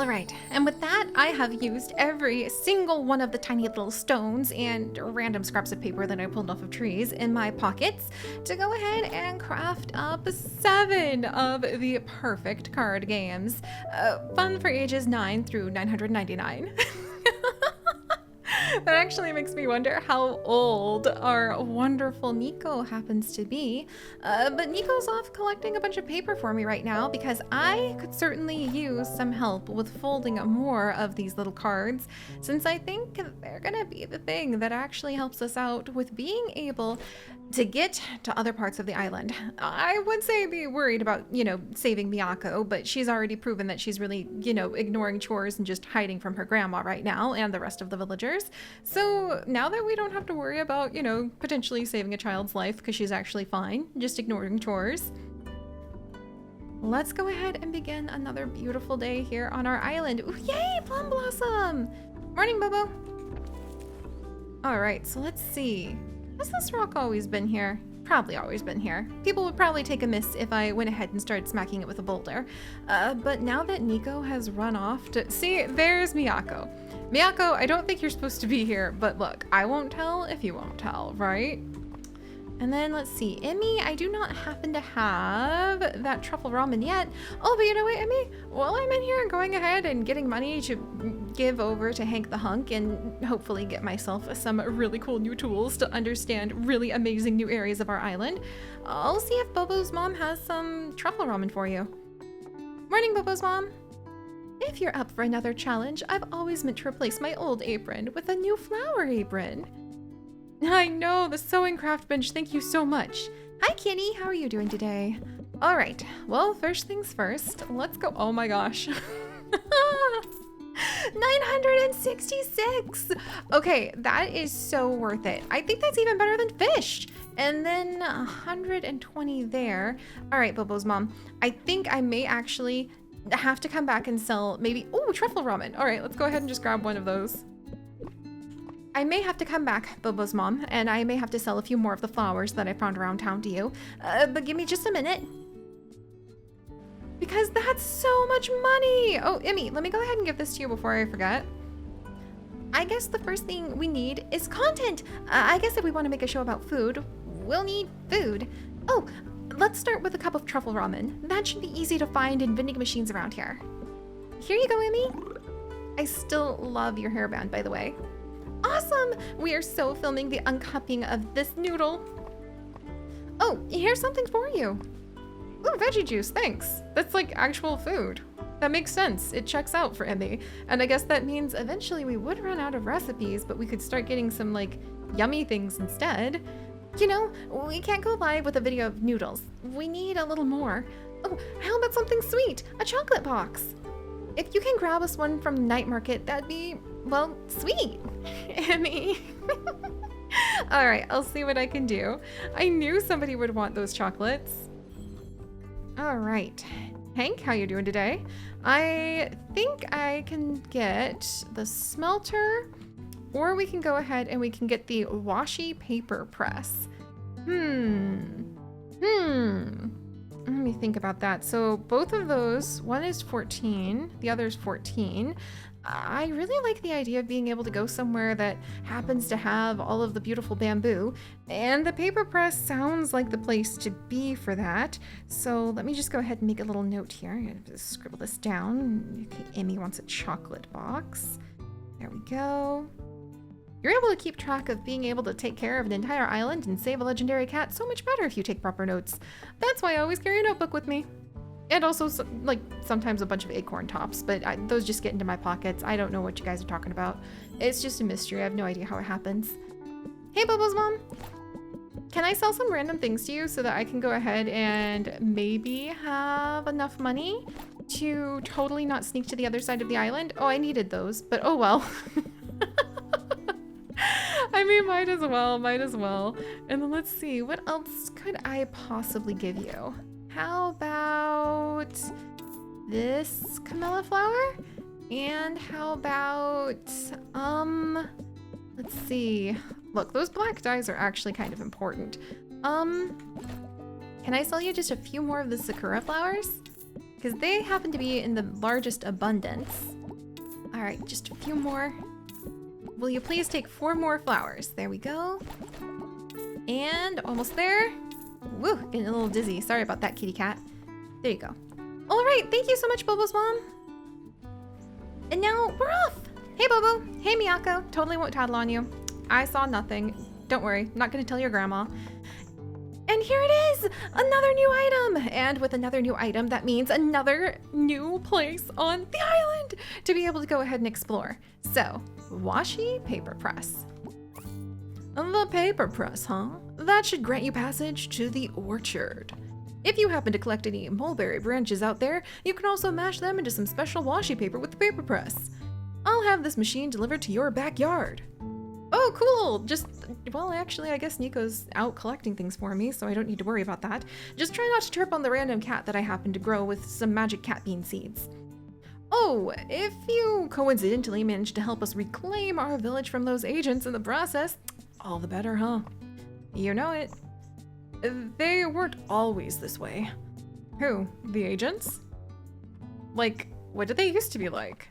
All right, and with that, I have used every single one of the tiny little stones and random scraps of paper that I pulled off of trees in my pockets to go ahead and craft up 7 of the perfect card games. Fun for ages 9 through 999. That actually makes me wonder how old our wonderful Nico happens to be. But Nico's off collecting a bunch of paper for me right now because I could certainly use some help with folding more of these little cards, since I think they're gonna be the thing that actually helps us out with being able to get to other parts of the island. I would say be worried about, saving Mineko, but she's already proven that she's really, ignoring chores and just hiding from her grandma right now and the rest of the villagers. So now that we don't have to worry about, potentially saving a child's life because she's actually fine, just ignoring chores, let's go ahead and begin another beautiful day here on our island. Ooh, yay, Plum Blossom! Morning, Bobo. All right, so let's see. Has this rock always been here? Probably always been here. People would probably take a miss if I went ahead and started smacking it with a boulder. But now that Nico has run off to... See, there's Mineko. Mineko, I don't think you're supposed to be here, but look, I won't tell if you won't tell, right? And then let's see, Emmy, I do not happen to have that truffle ramen yet. Oh, but you know what, Emmy? While I'm in here going ahead and getting money to give over to Hank the Hunk and hopefully get myself some really cool new tools to understand really amazing new areas of our island, I'll see if Bobo's mom has some truffle ramen for you. Morning, Bobo's mom. If you're up for another challenge, I've always meant to replace my old apron with a new flower apron. I know, the sewing craft bench, thank you so much. Hi Kitty, how are you doing today? All right, well, first things first, let's go. Oh my gosh. 966. Okay, that is so worth it. I think that's even better than fish. And then 120 there. All right, Bobo's mom, I think I may actually have to come back and sell maybe, oh, truffle ramen. All right, let's go ahead and just grab one of those. I may have to come back, Bobo's mom, and I may have to sell a few more of the flowers that I found around town to you. But give me just a minute. Because that's so much money! Oh, Emmy, let me go ahead and give this to you before I forget. I guess the first thing we need is content. I guess if we want to make a show about food, we'll need food. Oh, let's start with a cup of truffle ramen. That should be easy to find in vending machines around here. Here you go, Emmy. I still love your hairband, by the way. Awesome! We are so filming the uncupping of this noodle. Oh, here's something for you. Ooh, veggie juice, thanks. That's like actual food. That makes sense. It checks out for Emmy. And I guess that means eventually we would run out of recipes, but we could start getting some like yummy things instead. You know, we can't go live with a video of noodles. We need a little more. Oh, how about something sweet? A chocolate box. If you can grab us one from the night market, that'd be, well, sweet. Emmy. All right, I'll see what I can do. I knew somebody would want those chocolates. All right. Hank, how you doing today? I think I can get the smelter, or we can go ahead and we can get the washi paper press. Let me think about that. So both of those, one is 14, the other is 14. I really like the idea of being able to go somewhere that happens to have all of the beautiful bamboo, and the paper press sounds like the place to be for that. So let me just go ahead and make a little note here. I'm gonna just scribble this down. Okay, Emmy wants a chocolate box. There we go. You're able to keep track of being able to take care of an entire island and save a legendary cat so much better if you take proper notes. That's why I always carry a notebook with me. And also, like, sometimes a bunch of acorn tops, but those just get into my pockets. I don't know what you guys are talking about. It's just a mystery. I have no idea how it happens. Hey, Bobo's mom. Can I sell some random things to you so that I can go ahead and maybe have enough money to totally not sneak to the other side of the island? Oh, I needed those, but oh well. I mean, might as well. And then let's see, what else could I possibly give you? How about this camellia flower? And how about, let's see. Look, those black dyes are actually kind of important. Can I sell you just a few more of the sakura flowers? because they happen to be in the largest abundance. All right, just a few more. Will you please take 4 more flowers? There we go. And almost there. Woo, getting a little dizzy. Sorry about that, kitty cat. There you go. All right, thank you so much, Bobo's mom. And now we're off. Hey, Bobo. Hey, Miyako. Totally won't tattle on you. I saw nothing. Don't worry, not gonna tell your grandma. And here it is, another new item. And with another new item, that means another new place on the island to be able to go ahead and explore. So, washi paper press. The paper press, huh? That should grant you passage to the orchard. If you happen to collect any mulberry branches out there, you can also mash them into some special washi paper with the paper press. I'll have this machine delivered to your backyard. Oh, cool! Well, actually, I guess Nico's out collecting things for me, so I don't need to worry about that. Just try not to trip on the random cat that I happen to grow with some magic cat bean seeds. Oh, if you coincidentally manage to help us reclaim our village from those agents in the process, all the better, huh? You know it. They weren't always this way. Who? The agents? Like, what did they used to be like?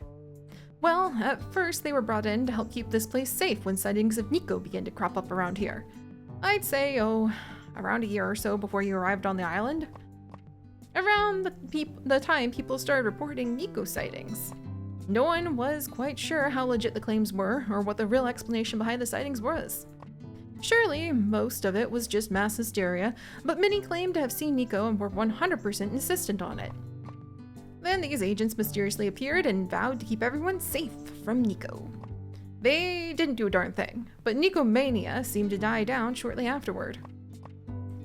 Well, at first they were brought in to help keep this place safe when sightings of Nico began to crop up around here. I'd say, around a year or so before you arrived on the island. Around the time people started reporting Nico sightings. No one was quite sure how legit the claims were or what the real explanation behind the sightings was. Surely, most of it was just mass hysteria, but many claimed to have seen Nico and were 100% insistent on it. Then these agents mysteriously appeared and vowed to keep everyone safe from Nico. They didn't do a darn thing, but Nico mania seemed to die down shortly afterward.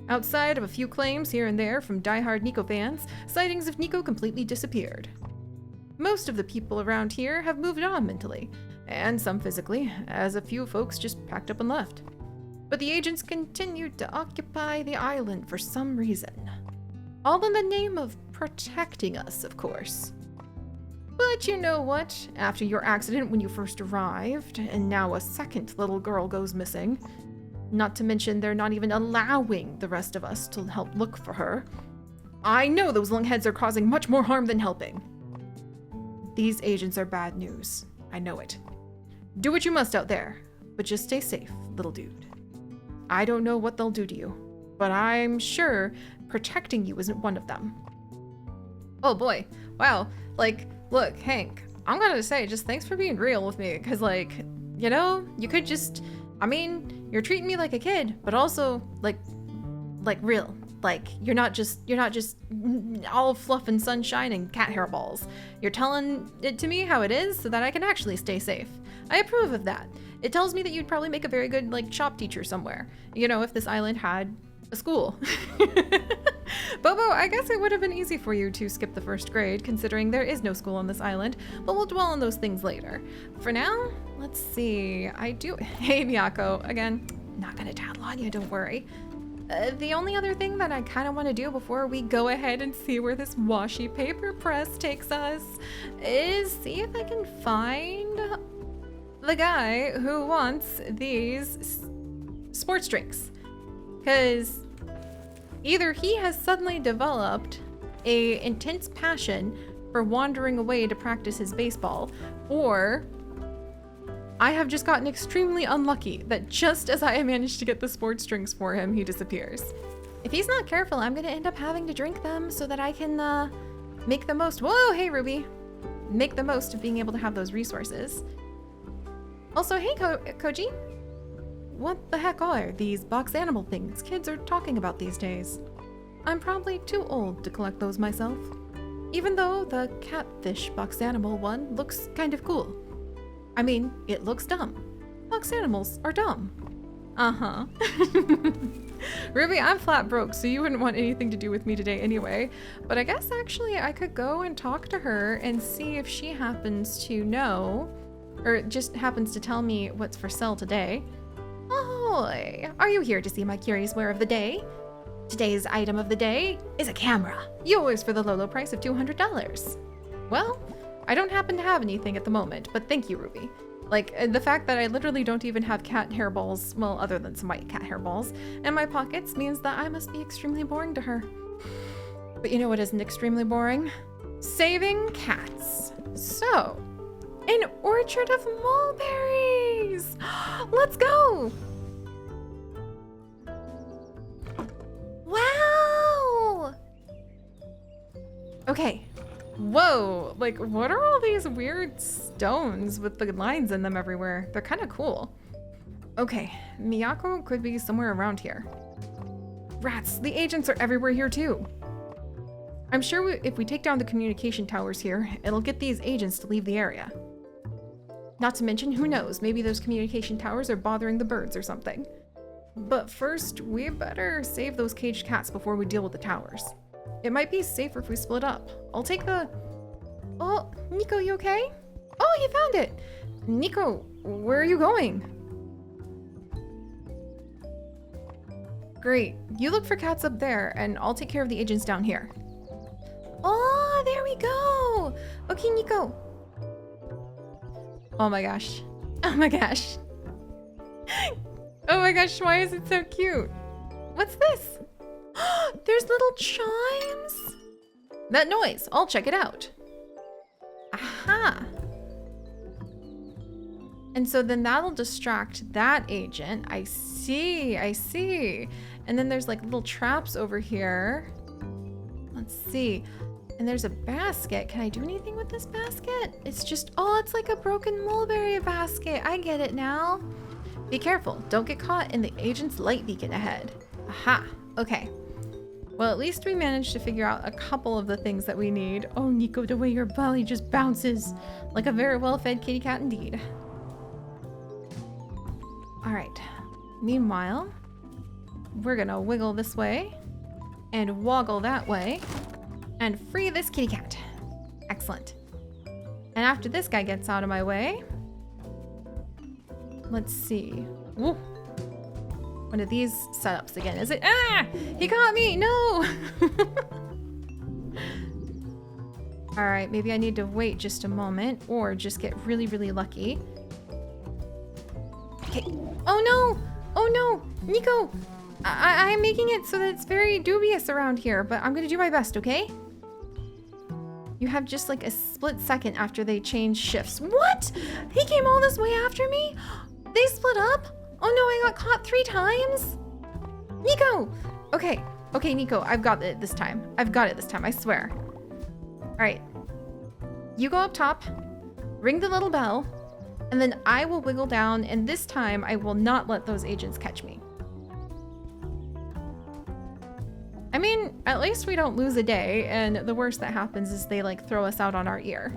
Outside of a few claims here and there from die-hard Nico fans, sightings of Nico completely disappeared. Most of the people around here have moved on mentally, and some physically, as a few folks just packed up and left. But the agents continued to occupy the island for some reason. All in the name of protecting us, of course. But you know what? After your accident when you first arrived, and now a second little girl goes missing, not to mention they're not even allowing the rest of us to help look for her, I know those lungheads are causing much more harm than helping. These agents are bad news. I know it. Do what you must out there, but just stay safe, little dude. I don't know what they'll do to you, but I'm sure protecting you isn't one of them. Oh boy, wow, look, Hank, I'm gonna say just thanks for being real with me, because you could just, you're treating me like a kid, but also like real. Like, you're not just all fluff and sunshine and cat hair balls. You're telling it to me how it is so that I can actually stay safe. I approve of that. It tells me that you'd probably make a very good, shop teacher somewhere. If this island had a school. Bobo, I guess it would have been easy for you to skip the first grade, considering there is no school on this island, but we'll dwell on those things later. For now, let's see. Hey, Miyako. Again, not gonna tattle on you, don't worry. The only other thing that I kind of want to do before we go ahead and see where this washi paper press takes us is see if I can find the guy who wants these sports drinks. Because either he has suddenly developed an intense passion for wandering away to practice his baseball, or I have just gotten extremely unlucky that just as I managed to get the sports drinks for him, he disappears. If he's not careful, I'm gonna end up having to drink them so that I can make the most. Whoa, hey Ruby. Make the most of being able to have those resources. Also, hey Koji. What the heck are these box animal things kids are talking about these days? I'm probably too old to collect those myself, even though the catfish box animal one looks kind of cool. It looks dumb. Box animals are dumb. Uh-huh. Ruby, I'm flat broke, so you wouldn't want anything to do with me today anyway. But I guess actually I could go and talk to her and see if she happens to know, or just happens to tell me what's for sale today. Ahoy! Are you here to see my curious ware of the day? Today's item of the day is a camera. Yours for the low, low price of $200. Well, I don't happen to have anything at the moment, but thank you, Ruby. The fact that I literally don't even have cat hairballs, well, other than some white cat hairballs, in my pockets means that I must be extremely boring to her. But you know what isn't extremely boring? Saving cats. So, an orchard of mulberries. Let's go. Wow. Okay. Whoa, like what are all these weird stones with the lines in them everywhere? They're kind of cool. Okay, Miyako could be somewhere around here. Rats, the agents are everywhere here too. I'm sure if we take down the communication towers here, it'll get these agents to leave the area. Not to mention, who knows, maybe those communication towers are bothering the birds or something. But first, we better save those caged cats before we deal with the towers. It might be safer if we split up. I'll take the... Oh, Nico, you okay? Oh, you found it! Nico, where are you going? Great. You look for cats up there, and I'll take care of the agents down here. Oh, there we go! Okay, Nico. Oh my gosh. Oh my gosh. Oh my gosh, why is it so cute? What's this? There's little chimes. That noise, I'll check it out. Aha. And so then that'll distract that agent. I see, I see. And then there's like little traps over here. Let's see. And there's a basket. Can I do anything with this basket? It's just, oh, it's like a broken mulberry basket. I get it now. Be careful, don't get caught in the agent's light beacon ahead. Aha, okay. Well, at least we managed to figure out a couple of the things that we need. Oh, Nico, the way your belly just bounces like a very well-fed kitty cat indeed. All right, meanwhile, we're gonna wiggle this way and woggle that way and free this kitty cat. Excellent. And after this guy gets out of my way, let's see. Woo. One of these setups again, is it? Ah! He got me! No! Alright, maybe I need to wait just a moment or just get really, really lucky. Okay. Oh no! Oh no! Nico! I'm making it so that it's very dubious around here, but I'm gonna do my best, okay? You have just like a split second after they change shifts. What? He came all this way after me? They split up? Oh no, I got caught 3 times? Nico! Okay, okay, Nico, I've got it this time. I've got it this time, I swear. All right, you go up top, ring the little bell, and then I will wiggle down, and this time I will not let those agents catch me. I mean, at least we don't lose a day, and the worst that happens is they like throw us out on our ear.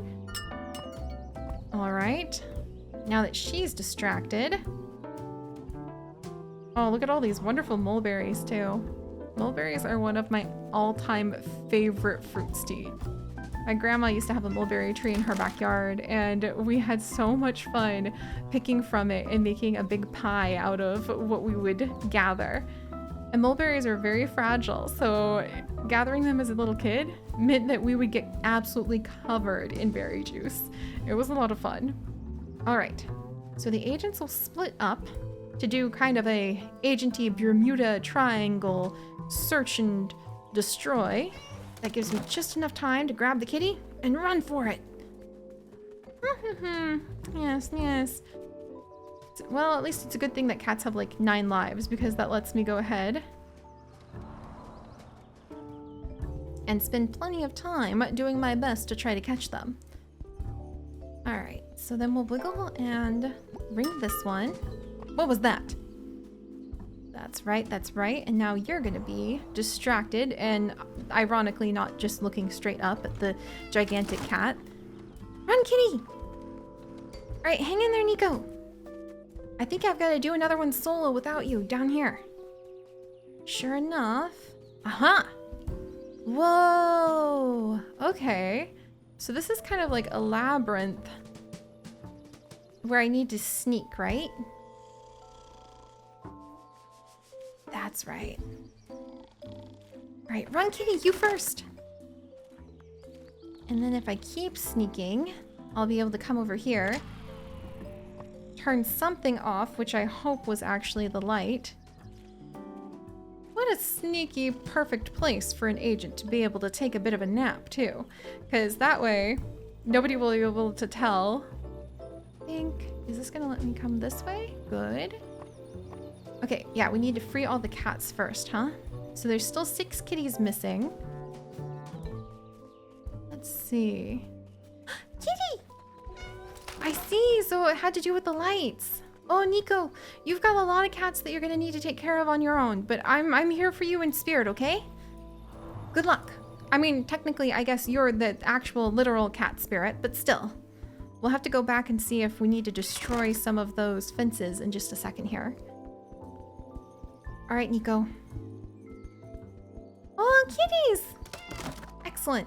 All right, now that she's distracted. Oh, look at all these wonderful mulberries too. Mulberries are one of my all-time favorite fruits to eat. My grandma used to have a mulberry tree in her backyard, and we had so much fun picking from it and making a big pie out of what we would gather. And mulberries are very fragile, so gathering them as a little kid meant that we would get absolutely covered in berry juice. It was a lot of fun. All right, so the agents will split up to do kind of a agenty Bermuda Triangle search and destroy. That gives me just enough time to grab the kitty and run for it. Yes, yes. Well, at least it's a good thing that cats have like 9 lives, because that lets me go ahead and spend plenty of time doing my best to try to catch them. All right, so then we'll wiggle and ring this one. What was that? That's right, that's right. And now you're gonna be distracted and ironically not just looking straight up at the gigantic cat. Run, kitty! All right, hang in there, Nico. I think I've got to do another one solo without you down here. Sure enough. Aha! Whoa! Okay. So this is kind of like a labyrinth where I need to sneak, right? That's right. All right, run, kitty, you first. And then if I keep sneaking, I'll be able to come over here, turn something off, which I hope was actually the light. What sneaky, perfect place for an agent to be able to take a bit of a nap, too. Because that way, nobody will be able to tell. I think, is this gonna let me come this way? Good. Okay, yeah, we need to free all the cats first, huh? So there's still 6 kitties missing. Let's see. Kitty! I see, so it had to do with the lights. Oh, Nico, you've got a lot of cats that you're gonna need to take care of on your own, but I'm here for you in spirit, okay? Good luck. I mean, technically, I guess you're the actual literal cat spirit, but still. We'll have to go back and see if we need to destroy some of those fences in just a second here. All right, Nico. Oh, kitties! Excellent.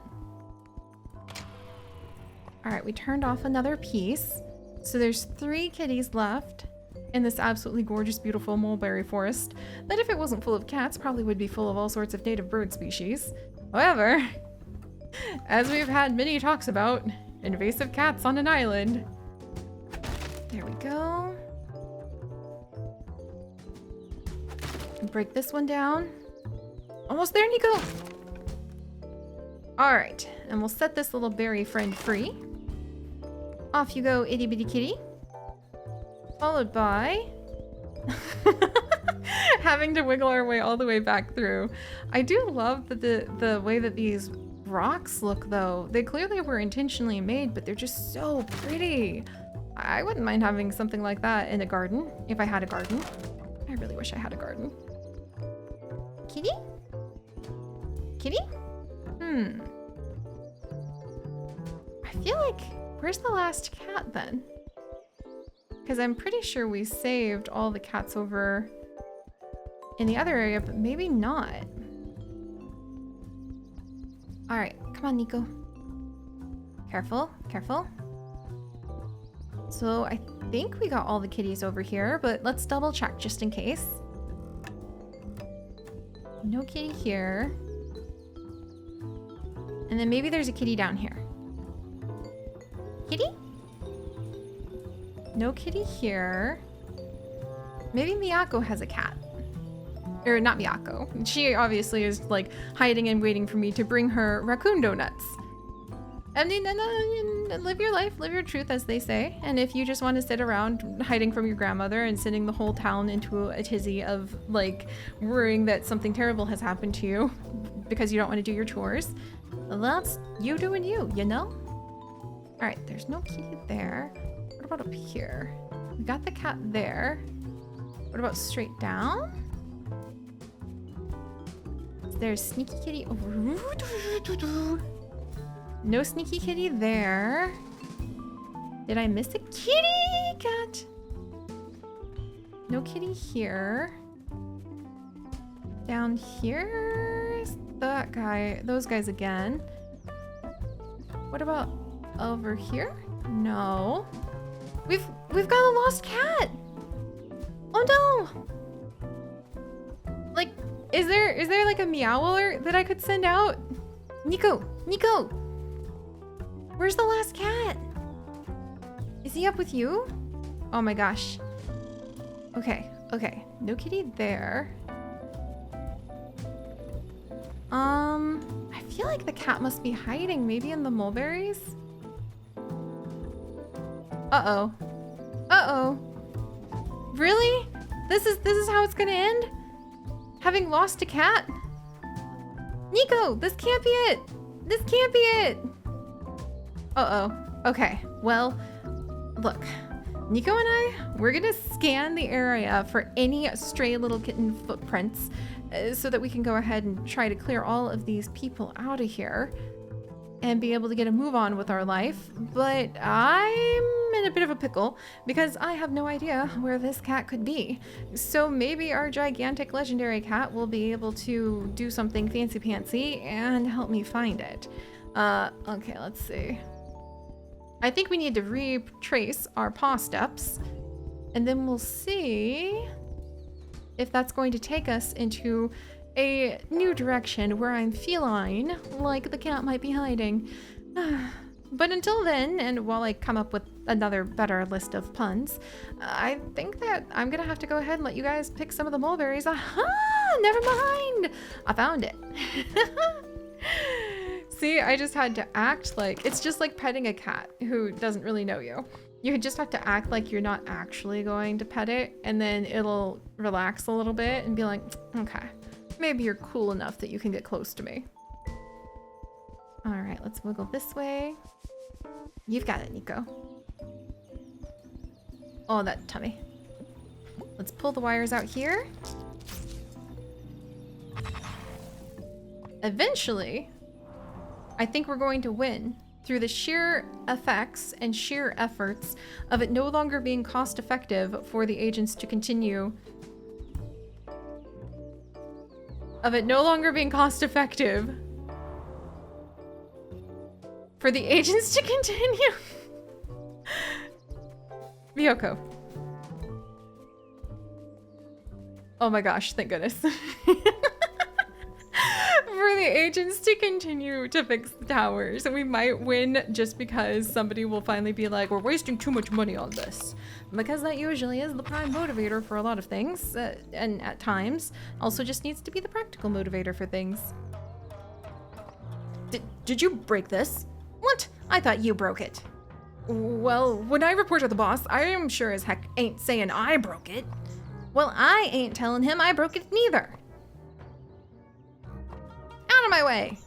All right, we turned off another piece. So there's 3 kitties left in this absolutely gorgeous, beautiful mulberry forest that, if it wasn't full of cats, probably would be full of all sorts of native bird species. However, as we've had many talks about, invasive cats on an island. There we go. Break this one down. Almost there, Nico. All right, and we'll set this little berry friend free. Off you go, itty bitty kitty. Followed by having to wiggle our way all the way back through. I do love the way that these rocks look, though. They clearly were intentionally made, but they're just so pretty. I wouldn't mind having something like that in a garden, if I had a garden. I really wish I had a garden. Kitty? Kitty? I feel like, where's the last cat then? Because I'm pretty sure we saved all the cats over in the other area, but maybe not. All right, come on, Nico. Careful, careful. So I think we got all the kitties over here, but let's double check just in case. No kitty here. And then maybe there's a kitty down here. Kitty? No kitty here. Maybe Miyako has a cat. Or not Miyako. She obviously is like hiding and waiting for me to bring her raccoon donuts. I mean, live your life, live your truth, as they say. And if you just want to sit around hiding from your grandmother and sending the whole town into a tizzy of like worrying that something terrible has happened to you because you don't want to do your chores, well, that's you doing you, you know? All right, there's no kitty there. What about up here? We got the cat there. What about straight down? There's sneaky kitty over. No sneaky kitty there. Did I miss a kitty cat? No kitty here. Down here is that guy, those guys again. What about over here? No. We've got a lost cat. Oh no. Like, is there like a meow alert that I could send out? Nico, Nico. Where's the last cat? Is he up with you? Oh my gosh. Okay, okay. No kitty there. I feel like the cat must be hiding, maybe in the mulberries. Uh-oh. Uh-oh. Really? This is how it's gonna end? Having lost a cat? Nico, this can't be it. This can't be it. Uh-oh. Okay. Well, look. Nico and I, we're gonna scan the area for any stray little kitten footprints so that we can go ahead and try to clear all of these people out of here and be able to get a move on with our life. But I'm in a bit of a pickle because I have no idea where this cat could be. So maybe our gigantic legendary cat will be able to do something fancy-pantsy and help me find it. Okay, let's see. I think we need to retrace our PAW-Steps, and then we'll see if that's going to take us into a new direction where I'm feline like the cat might be hiding. But until then, and while I come up with another better list of puns, I think that I'm gonna have to go ahead and let you guys pick some of the mulberries. Aha! Never mind! I found it. See, I just had to act like, it's just like petting a cat who doesn't really know you. You just have to act like you're not actually going to pet it, and then it'll relax a little bit and be like, okay, maybe you're cool enough that you can get close to me. All right, let's wiggle this way. You've got it, Nico. Oh, that tummy. Let's pull the wires out here. Eventually, I think we're going to win through the sheer effects and sheer efforts of it no longer being cost effective for the agents to continue. Of it no longer being cost effective for the agents to continue. Miyoko. Oh my gosh, thank goodness. For the agents to continue to fix the towers. We might win just because somebody will finally be like, we're wasting too much money on this. Because that usually is the prime motivator for a lot of things. And at times, also just needs to be the practical motivator for things. Did you break this? What? I thought you broke it. Well, when I report to the boss, I am sure as heck ain't saying I broke it. Well, I ain't telling him I broke it neither. Out of my way.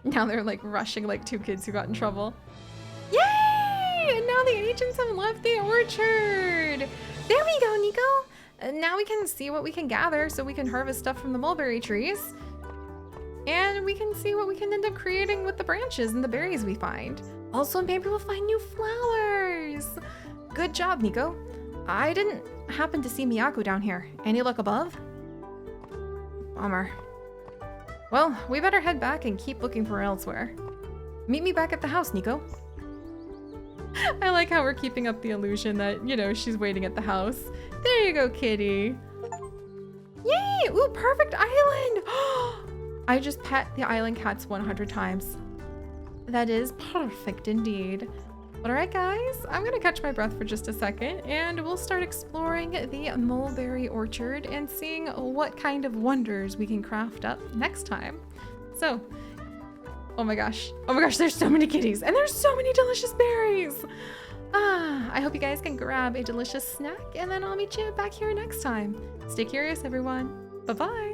Now they're like rushing like two kids who got in trouble. Yay! And now the agents have left the orchard. There we go, Nico. Now we can see what we can gather so we can harvest stuff from the mulberry trees. And we can see what we can end up creating with the branches and the berries we find. Also, maybe we'll find new flowers. Good job, Nico. I didn't happen to see Miyako down here. Any luck above? Bummer. Well, we better head back and keep looking for elsewhere. Meet me back at the house, Nico. I like how we're keeping up the illusion that, you know, she's waiting at the house. There you go, kitty. Yay! Ooh, perfect island! I just pet the island cats 100 times. That is perfect indeed. But alright guys, I'm gonna catch my breath for just a second and we'll start exploring the mulberry orchard and seeing what kind of wonders we can craft up next time. So, oh my gosh, there's so many kitties and there's so many delicious berries. I hope you guys can grab a delicious snack and then I'll meet you back here next time. Stay curious, everyone. Bye-bye.